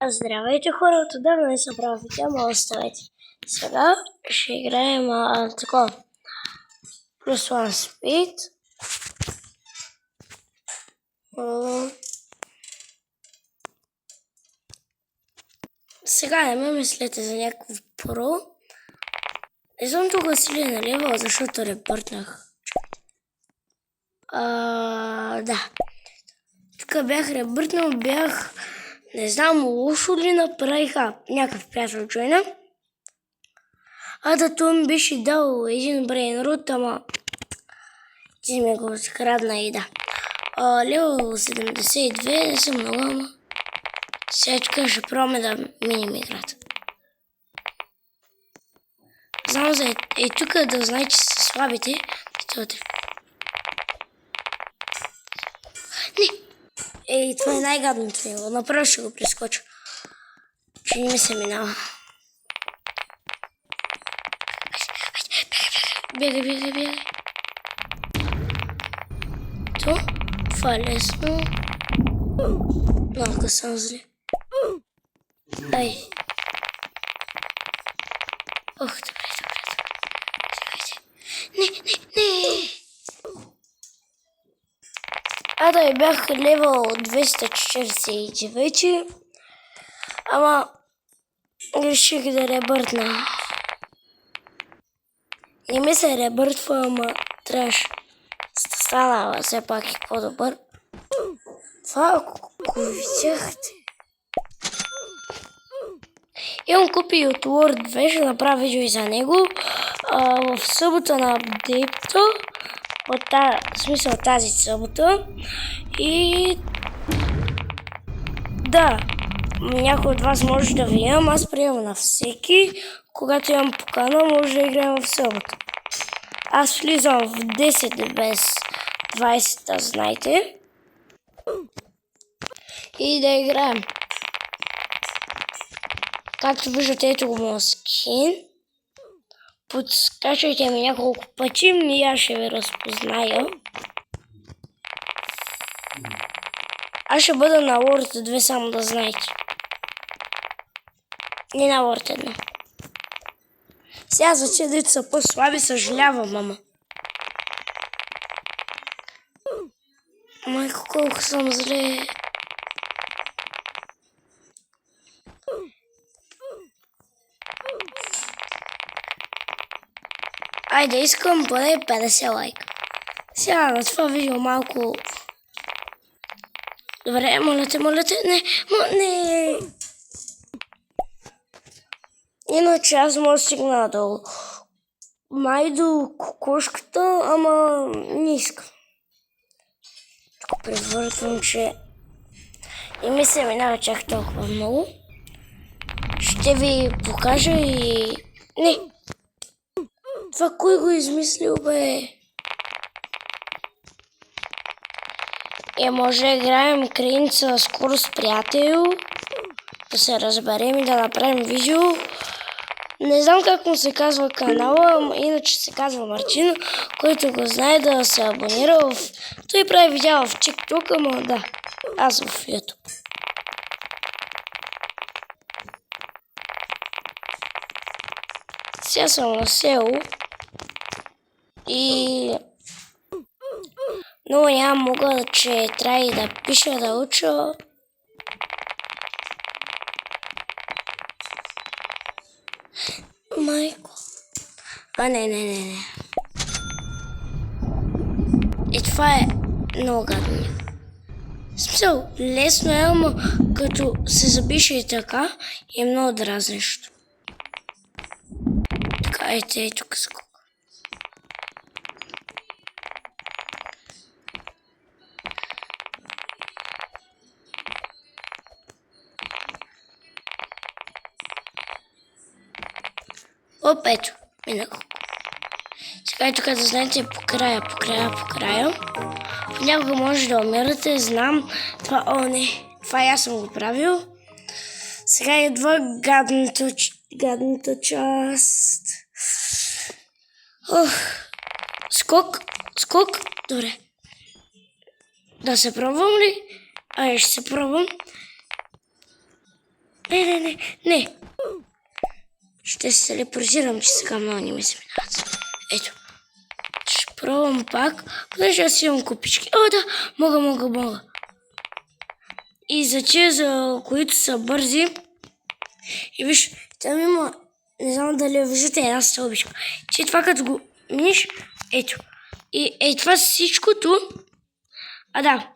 Здравейте хора, отдавна не съм правил видео, но оставете. Сега ще играем такова. Плюс One Speed. Сега не ме мислете за някакво про. Не съм тук сили на лева, защото репортнах. Да. Тук бях ребъртнал, не знам, лошо ли направиха някакъв приятел джойна. Да, той ми беше дал един брейн рут, ама ти ми го скрадна и да. Лево 72, не съм много, ама сега тук ще пробваме да миним играта. Знам за тук да знае, че са слабите. Не! Това е най-гадното него. Направо ще го прескоча. Че не ми се минава. Бегай. Това е лесно. Малко съм зле. Ай. Ох, добре. Не! Да, бях левел 249, ама реших да ребъртна. Не ми се ребъртва, ама трябваше да стана все пак и по-добър. Това, ако видяхте. Имам купи от Word 2, ще направя видео и за него. В събота на апдейта, в смисъл тази събота. И да, някой от вас може да видим, аз приемам на всеки. Когато имам покана, може да играем в събота. Аз влизам в 10 без 20, да знаете. И да играем. Както виждате, ето го моят скин. Подскачайте ми няколко пъти и аз ще ви разпозная. Аз ще бъда на Word 2, само да знаете. Не на Word 1. Сега за че дето са по-слаби, съжалявам, мама. Майко, колко съм зле. Айде, искам поне 50 лайка. Сега на това видео малко... Добре, моля те, не! Иначе аз мога да стигна до... май до кокошката, ама не искам. Тук превъртвам, че... и ми се минава чак толкова много. Ще ви покажа и... Не! Това кой го измислил, бе? Може да играем кринца скоро с приятел. Да се разберем и да направим видео. Не знам как му се казва канала, иначе се казва Мартин. Който го знае да се абонира в... Той прави видео в TikTok, ама да. Аз в YouTube. Сега съм на село. И... много няма мога, че трябва и да пиша, да уча. Майко. Не. Това е много гадно. В смисъл, лесно е, ама като се запише и така, е много дразнещо. Така, ето тук скока. Ето, минах. Сега и тук да знаете по края. Понякога може да умирате, знам. Това аз съм го правил. Сега идва гадната част. Скок. Добре. Да се пробвам ли? Ще се пробвам. Не. Ще се телепортирам, че сега много не ми се минават. Ето. Ще пробвам пак, понеже аз имам купички. О, да, мога. И за тия, за които са бързи, и виж, там има, не знам дали я виждате, една стълбичка. Че това като го миниш, ето. И това всичкото, да,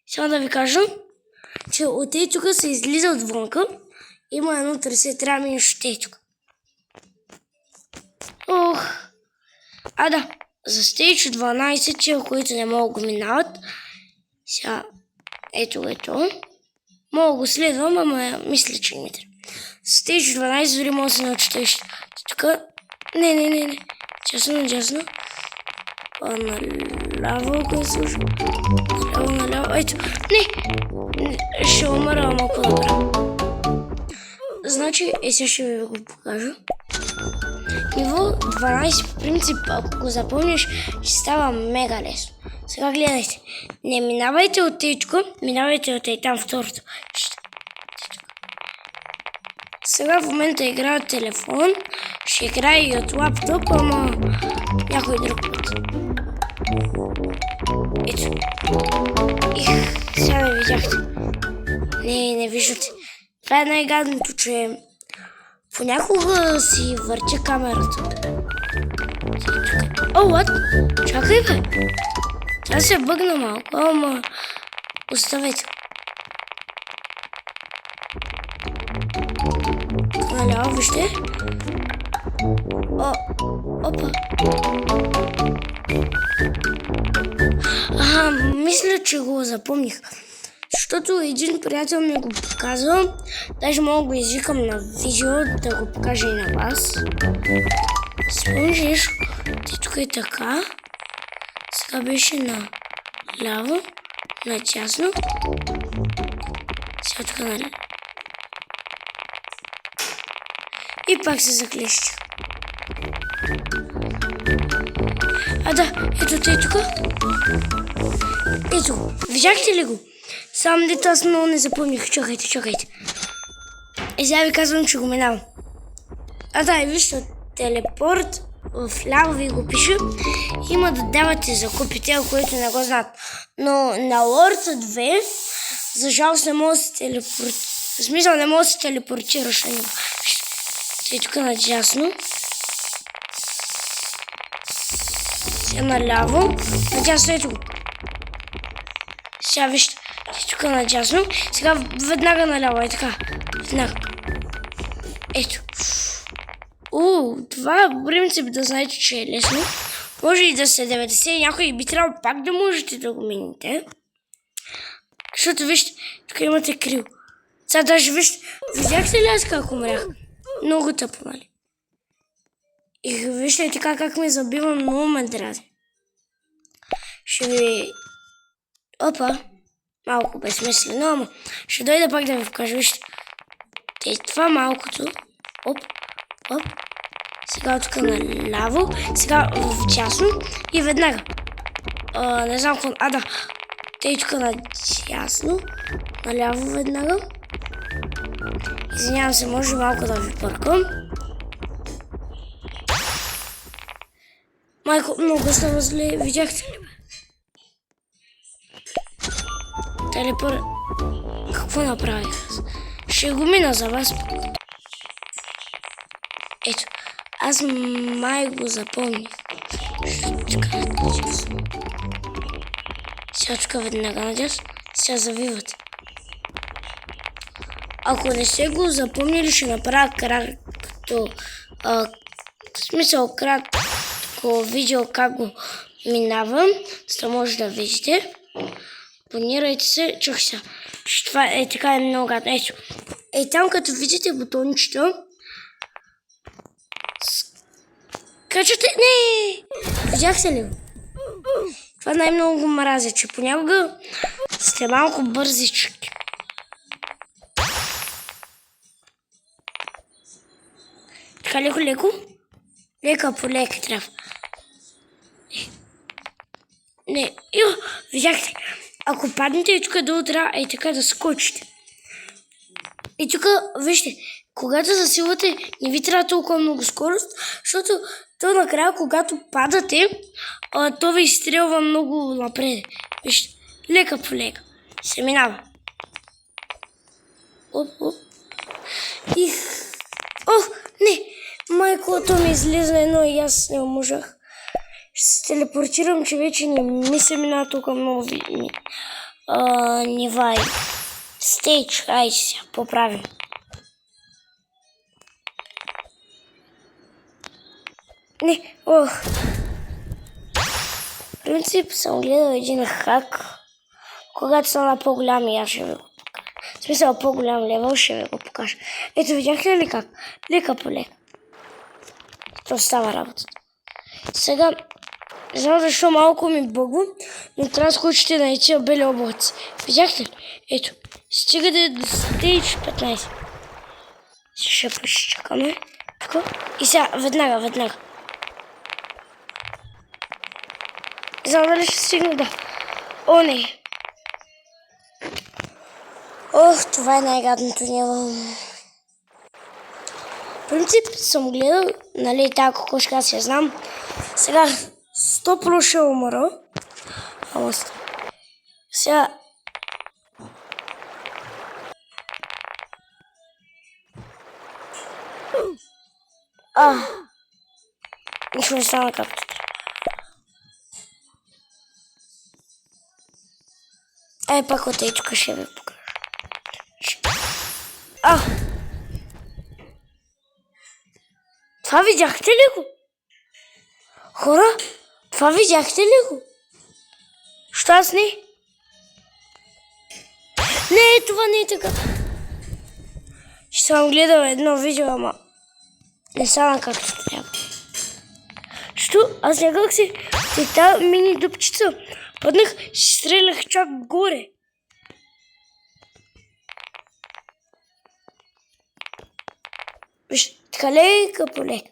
само да ви кажа, че от ей тук се излиза отвънка, има едно търсе, трябва да минеш от ей тук. Да, за Stage 12, че които не могат го минават, сега, ето, мога го следвам, ама мисля, че не ми трябва. Stage 12 дори може да се научите. Тук, не, дясно, наляво, къде слуша, наляво, ето, не, ще умра малко добре. Значи, сега ще ви го покажа. Ниво 12 по принцип, ако го запомниш, ще става мега лесно. Сега гледайте, не минавайте от течко, минавайте от там второто. Сега в момента играя от телефон, ще играя и от лаптоп, ама някой друг път. Ето. Сега не видяхте. Не виждате. Това е най-гадното, че понякога си въртя камерата. What? Чакай, бе. Тя се бъгна малко, ама оставете. Наляво, вижте. Опа. Мисля, че го запомних. Защото един приятел ми го показва. Даже мога го извикам на видео, да го покажа и на вас. Спомниш, тук е така. Сега беше на ляво, надясно. Сега тук наляво. И пак се заклещи. Да, ето те тук. Ето го. Видяхте ли го? Само дето аз много не запомних. Чакайте. Сега ви казвам, че го минавам. И вижте, телепорт в ляво ви го пише. Има да давате закупите, които не го знаят. Но на Lord 2, за жалост не може да се телепортира. В смисъл не може да се телепортираш на него. Тъй тук надясно. Сега наляво. Надясно ето го. Сега вижте. Тук надясно. Сега веднага наляво. Така. Веднага. Ето. Това в принцип да знаете, че е лесно. Може и да се 90 и някой би трябвало пак да можете да го минете. Защото вижте, тук имате крил. Сега даже вижте, видяхте ли аз как умрях? Много тъпо, нали? И вижте така как ме забива, много ме дразни. Ще ви... Малко безсмислено, ама ще дойда пак да ви покажа. Вижте. Това малкото. Сега тук наляво. Сега в дясно. И веднага. Не знам какво... Да. Тук надясно. Наляво веднага. Извинявам се, може малко да ви бъркам. Майко, много става зле. Видяхте ли, бе? Телепорт. Какво направих аз? Ще го мина за вас. Ето. Аз май го запомних. Сега тук веднага надясно. Сега завивате. Ако не сте го запомнили, ще направя кратко... в смисъл кратко видео как го минавам, за да може да видите. Планирайте се, чух се. Това е така е много гадно. Ето. Там като видите бутончета, скачате... Не! Видяхте ли? Това най-много го мразя, че понякога сте малко бързички. Така леко. Лека по лека трябва. Не, видяхте. Ако паднете и тук долу трябва така да скочите. И тук, вижте, когато засилвате, не ви трябва толкова много скорост, защото то накрая, когато падате, то ви изстрелва много напред. Вижте, лека по лека се минава. Оп, оп. И... Ох, не! Майкото ми излиза едно и аз не можах. Ще се телепортирам, че вече не ми се минава толкова много нива и стейдж. Айде сега, поправим. Не, ох. В принцип съм гледал един хак, когато стана по-голям и аз ще ви го покажа. В смисъл по-голям левел ще ви го покажа. Ето, видяхте ли как? Лека по лека. То става работата. Сега, не знам защо малко ми бъгва, но трябва да скочите на тия бели облаци. Видяхте ли? Ето, стигате до стейдж 15. Ще почакаме. Така. И сега, веднага. Не знам дали ще стигна, да. О, не. Ох, това е най-гадното ниво. В принцип съм гледал, нали, тази кокошка, аз я знам. Сега 100% ще умра. Ама сега... Нищо не стана както. Пак от ей тук ще ви покажа. Това видяхте ли го? Хора, това видяхте ли го? Що аз не? Не, това не е така. Ще съм гледал едно видео, ама не стана както трябва. Що? Аз някак си тази мини дупчица паднах, си стрелях чак горе. Виж, така лека по лека.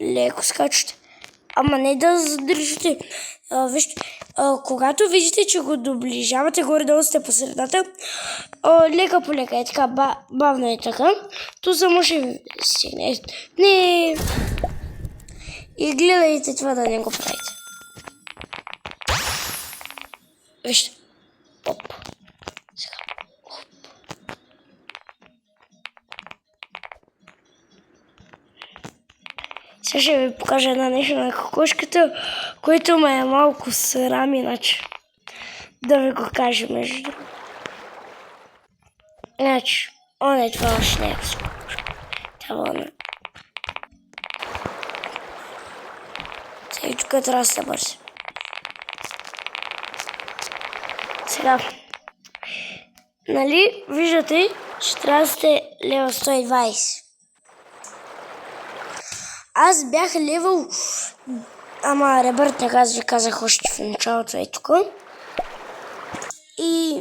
Леко скачате. Ама не да задържите. Вижте, когато видите, че го доближавате, горе-долу сте по средата, лека по лека е така, бавно е така, то само ще стигне. Не. И гледайте това да не го правите. Вижте. Оп. Сега. Оп. Сега ще ви покажа една нещо на кокошката, което ме е малко срам, иначе. Да ви го кажа между другото. Значи, не, това още не е кокошка. Това не. Сега и тук трябва да се бързи. Сега, нали, виждате, че трябва да сте левел 120. Аз бях левел, ама Ребърт не ви казах още в началото е тук. И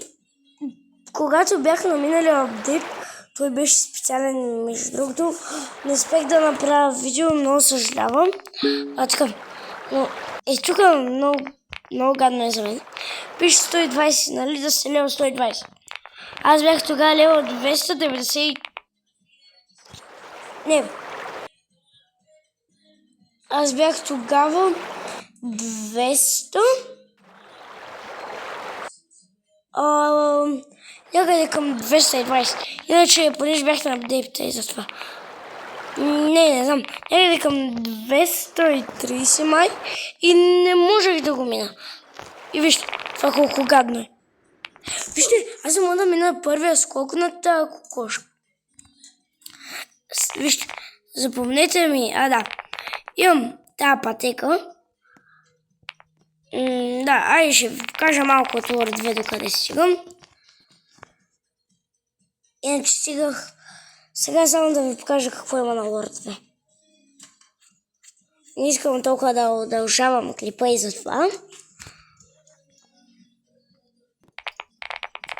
когато бях на миналия апдейт, той беше специален, между другото. Не успех да направя видео, много съжалявам. Така, но тук много гадно е за мен. Пише 120, нали, да сте левел 120. Аз бях тогава левел 290. Не. Аз бях тогава 200. Някъде към 220. Иначе, понеже бях на апдейта и затова. Не знам. Някъде към 230 май и не можех да го мина. И вижте, това колко гадно е. Вижте, аз не мога да мина първия скок на тази кокошка. Вижте, запомнете ми, да. Имам тази пътека. Айде ще ви покажа малко от Лорд 2 докъде стигам. Иначе стигах. Сега само да ви покажа какво има на Лорд 2. Не искам толкова да удължавам клипа и затова.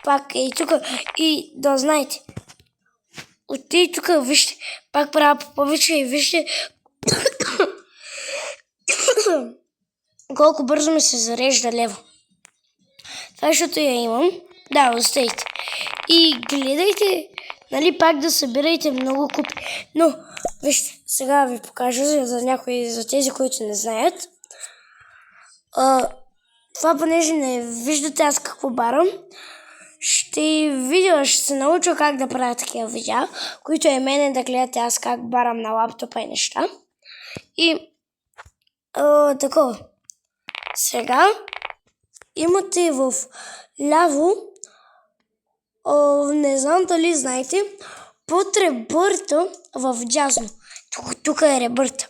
Пак и тук, и да знаете. От и тук, вижте, пак правя повече и вижте колко бързо ми се зарежда лево. Това, защото я имам. Да, оставите. И гледайте нали, пак да събирайте много купи. Но, вижте, сега ви покажа за някои, за тези, които не знаят. Това, понеже не виждате аз какво барам, ще се науча как да правя такива видеа, които е мене да гледате аз как барам на лаптопа и неща. И такова. Сега имате в ляво, не знам дали знаете, под ребърта в дясно. Тук е ребърта.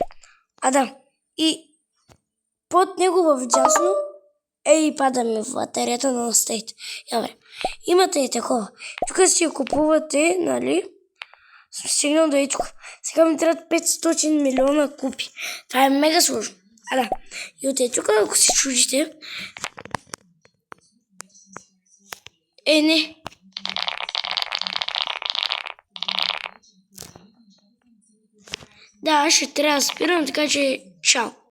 Да. И под него в дясно пада ми в батерията на настейте. Имате и такова. Тук си купувате, нали? Съм стигнал до тук. Сега ми трябват 500 милиона купи. Това е мега сложно. Да. И от тук, ако си чудите... не. Да, ще трябва да спирам, така че чао.